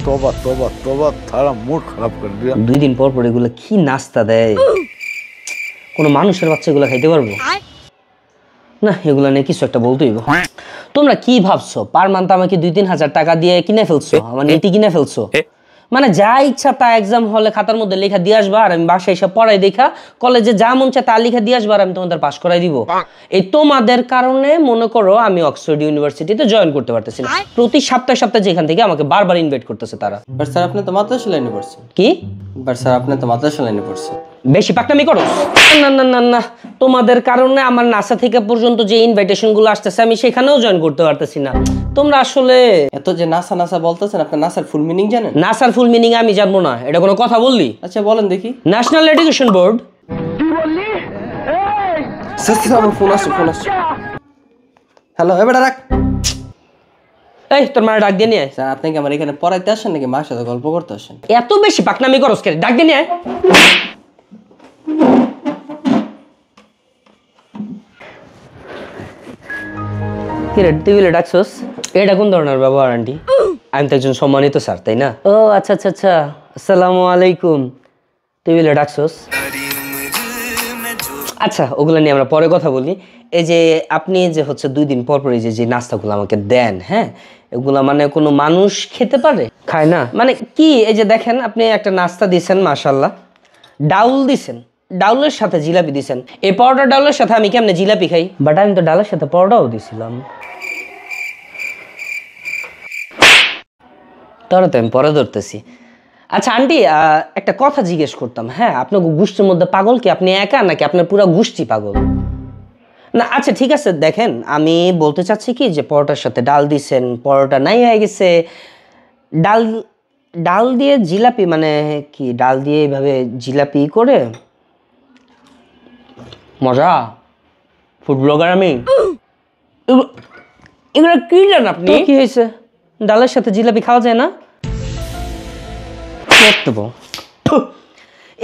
तोबा तोबा तोबा सारा मूड खराब कर दिया। 2 দিন পর পর এগুলো কি নাস্তা দেয়? কোন মানুষের বাচ্চা এগুলো খাইতে পারবো না? এগুলো নিয়ে কিছু একটা বলতেই হবে। তোমরা কি ভাবছো পার মান্থ আমাকে 2-3 হাজার টাকা দিয়ে কিনে ফেলছো, আমার নীতি কিনে ফেলছো? মানে যা ইচ্ছা তা এক্সাম হলে খাতার মধ্যে লেখা দিয়ে আসবা, আর আমি বাসায় এসে পড়াই দেখা কলেজে যা মন চায় তা লেখা দিয়ে আসবা, আর আমি তোমাদের পাস করাই দিব। এই তোমাদের কারণে মনে করো আমি অক্সফোর্ড ইউনিভার্সিটিতে জয়েন করতে পারতেছি না। প্রতি সপ্তাহে সপ্তাহে যেখান থেকে আমাকে বারবার ইনভাইট করতেছে তারা। বাট স্যার আপনি তো মাদ্রাসা লাইনে পড়ছেন। কি? বাট স্যার আপনি তো মাদ্রাসা লাইনে পড়ছেন। বেশি পাকনামি করো? না না না না, তোমাদের কারণে আমার নাসা থেকে পর্যন্ত যে ইনভাইটেশন গুলো আসতেছে আমি সেখানেও জয়েন করতে পারতেছি না। তোমরা আসলে এত যে নাসা নাসা বলতেছেন, আপনি নাসার ফুল মিনিং জানেন? নাসার ফুল মিনিং আমি জানবো না, এটা কোনো কথা বললি? আচ্ছা বলেন দেখি। National education board. আমার ফোন আসছে, ফোন আসছে। হ্যালো, এবার রাখ। এই তোর মায়ের ডাক দিয়ে নিয়ে আয়। স্যার আপনি কি আমার এখানে পড়াইতে আসেন নাকি মার সাথে গল্প করতে আসেন? এত বেশি পাকনামি করস কে? ডাক দিয়ে নিয়ে আয়। কি রে তুই বলে ডাকছস? এটা কোন ধরনের ব্যবহার আন্টি? আমি তো একজন সম্মানিত স্যার, তাই না? ও আচ্ছা আচ্ছা আচ্ছা, আসসালামু আলাইকুম। তুই বলে ডাকছস? আচ্ছা ওগুলো নিয়ে আমরা পরে কথা বলি। এই যে আপনি যে হচ্ছে 2 দিন পর পর এই যে নাস্তাগুলো আমাকে দেন, হ্যাঁ এগুলা মানে কোনো মানুষ খেতে পারে? খায় না মানে কি? এই যে দেখেন আপনি একটা নাস্তা দিয়েছেন, মাশাআল্লাহ, ডাউল দিছেন, ডাউলের সাথে জিলাপি দিছেন। এই পরোটা ডাউলের সাথে আমি কেমনে জিলাপি খাই? বাট আমি তো ডালের সাথে পরোটাও দিছিলাম। তোরা তো আমি পরে ধরতেছি। আচ্ছা আন্টি, একটা কথা জিজ্ঞেস করতাম, হ্যাঁ আপনার গোষ্ঠীর মধ্যে পাগল কি আপনি একা, নাকি আপনার পুরো গোষ্ঠী পাগল? না আচ্ছা ঠিক আছে, দেখেন আমি বলতে চাচ্ছি কি যে পরোটার সাথে ডাল দিছেন, পরোটা নাই হয়ে গেছে, ডাল ডাল দিয়ে জিলাপি মানে কি? ডাল দিয়ে এইভাবে জিলাপি করে মজা? ফুড ব্লগার আমি? এগুলো কি জান আপনি? কি হয়েছে? ডালের সাথে জিলাপি খাওয়া যায় না?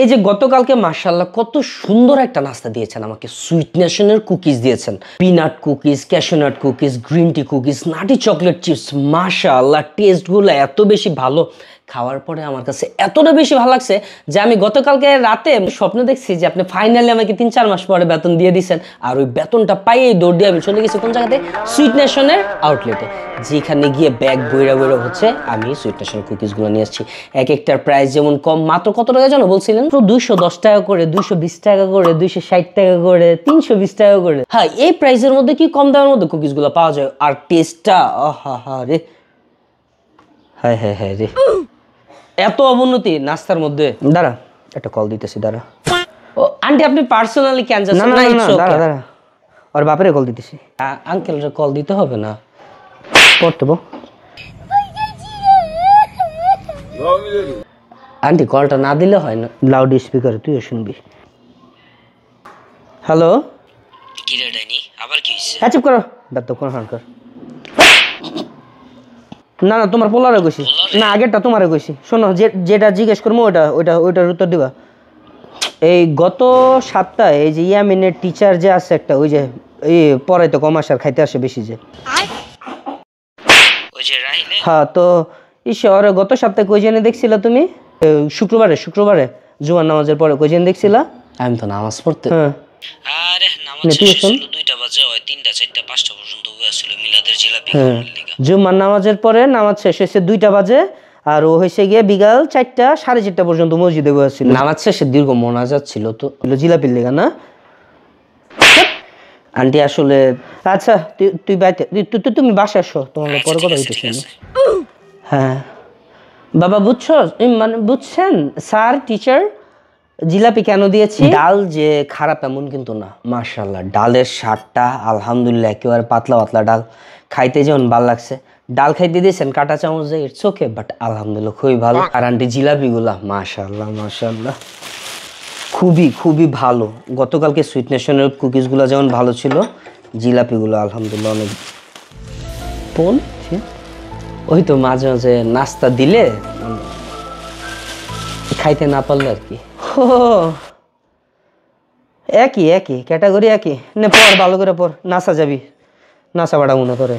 এই যে গতকালকে মাশাআল্লাহ কত সুন্দর একটা নাস্তা দিয়েছেন আমাকে, সুইট নেশনের কুকিজ দিয়েছেন, peanut cookies, cashewnut cookies, green tea cookies, nutty chocolate chips. মাশাআল্লাহ টেস্টগুলো এত বেশি ভালো, খাওয়ার পরে আমার কাছে এতটা বেশি ভালো লাগছে যে আমি গতকালকে রাতে স্বপ্ন দেখছি যে আপনি ফাইনালি আমাকে 3-4 মাস পরে বেতন দিয়ে দিয়েছেন। আর ওই বেতনটা পাইয়েই দৌড় দিয়ে আমি চলে গেছি কোন জায়গাতে? সুইট নেশনের আউটলেটে, যেখানে গিয়ে ব্যাগ বইরা বইরা হচ্ছে আমি সুইট নেশনের কুকিজগুলো নিয়ে আসছি। এক একটার প্রাইস যেমন কম, মাত্র কত টাকা জানো বলছিলেন? 210 টাকা করে, 220 টাকা করে, 260 টাকা করে, 320 টাকা করে। হ্যাঁ এই প্রাইসের মধ্যে কি কম দামের মধ্যে কুকিজগুলো পাওয়া যায়? আর টেস্টটা আহা রে, হায় হায় হায় রে, এত অবনতি নাস্তার মধ্যে। দাঁড়া একটা কল দিতেছি, দাঁড়া। ও আন্টি আপনি পার্সোনালি কেন যাচ্ছেন? না না দাঁড়া দাঁড়া, আর বাপরে কল দিতেছি। আঙ্কেলরে কল দিতে হবে না, পড়তে বো। আন্টি কলটা না দিলে হয় না, লাউড স্পিকারে তুইও শুনবি। হ্যালো, কি রে ডাইনি আবার কি হইছে? চুপ করো, দাঁত কোন হানকার। না না তোমার পোলারে কইছি না, আগেরটা তোমারে কইছি। শোনো যেটা জিজ্ঞেস করবো ওইটার উত্তর দিবা। এই গত সপ্তাহে এই যে ইয়ামিনের টিচার যে আছে একটা, ওই যে এই পড়াইতে কম আসে আর খাইতে আসে বেশি, যে ওই যে রাহিলে, হ্যাঁ তো ওরে গত সপ্তাহে কই জেনে দেখছিলা তুমি? শুক্রবারে জুমার নামাজের পরে কই জেনে দেখছিলা? আমি তো নামাজ পড়তে, হ্যাঁ আরে নামাজ শেষ হলো 2টা বাজে, হয় 3টা 4টা 5টা পর্যন্ত হইছিল মিলাদের জিলাপি খাওয়ার লাগা। জুমার নামাজের পরে নামাজ শেষ হয়েছে 2টা বাজে, আর ও হয়েছে গিয়ে বিকাল 4টা 4:30 পর্যন্ত মসজিদে বসেছিল। নামাজ শেষে দীর্ঘ মোনাজাত ছিল তো জিলাপির লেগা না আন্টি আসলে। আচ্ছা তুই বাইতে, তুমি বাসায় আসো, তোমার পরে কথা হইতেছে। হ্যাঁ বাবা বুঝছো, মানে বুঝছেন স্যার টিচার জিলাপি কেন দিয়েছি? ডাল যে খারাপ এমন কিন্তু না, মাশাআল্লাহ ডালের স্বাদটা আলহামদুলিল্লাহ, একেবারে পাতলা পাতলা ডাল, খাইতে যেমন ভালো লাগছে। ডাল খাইতে দিয়েছেন কাঁটা চামচ দিয়ে, ইটস ওকে, বাট আলহামদুলিল্লাহ খুবই ভালো। আর আন্টি জিলাপিগুলা মাশাআল্লাহ মাশাআল্লাহ খুবই খুবই ভালো। গতকালকে সুইট নেশনের কুকিজগুলো যেমন ভালো ছিল, জিলাপিগুলো আলহামদুলিল্লাহ অনেক। ফোন ওই তো মাঝে মাঝে নাস্তা দিলে খাইতে না পারলে আর কি। একই ক্যাটাগরি একই। নে পড়, ভালো করে পড়, নাসা যাবি, নাসা বাড়া মনে করে।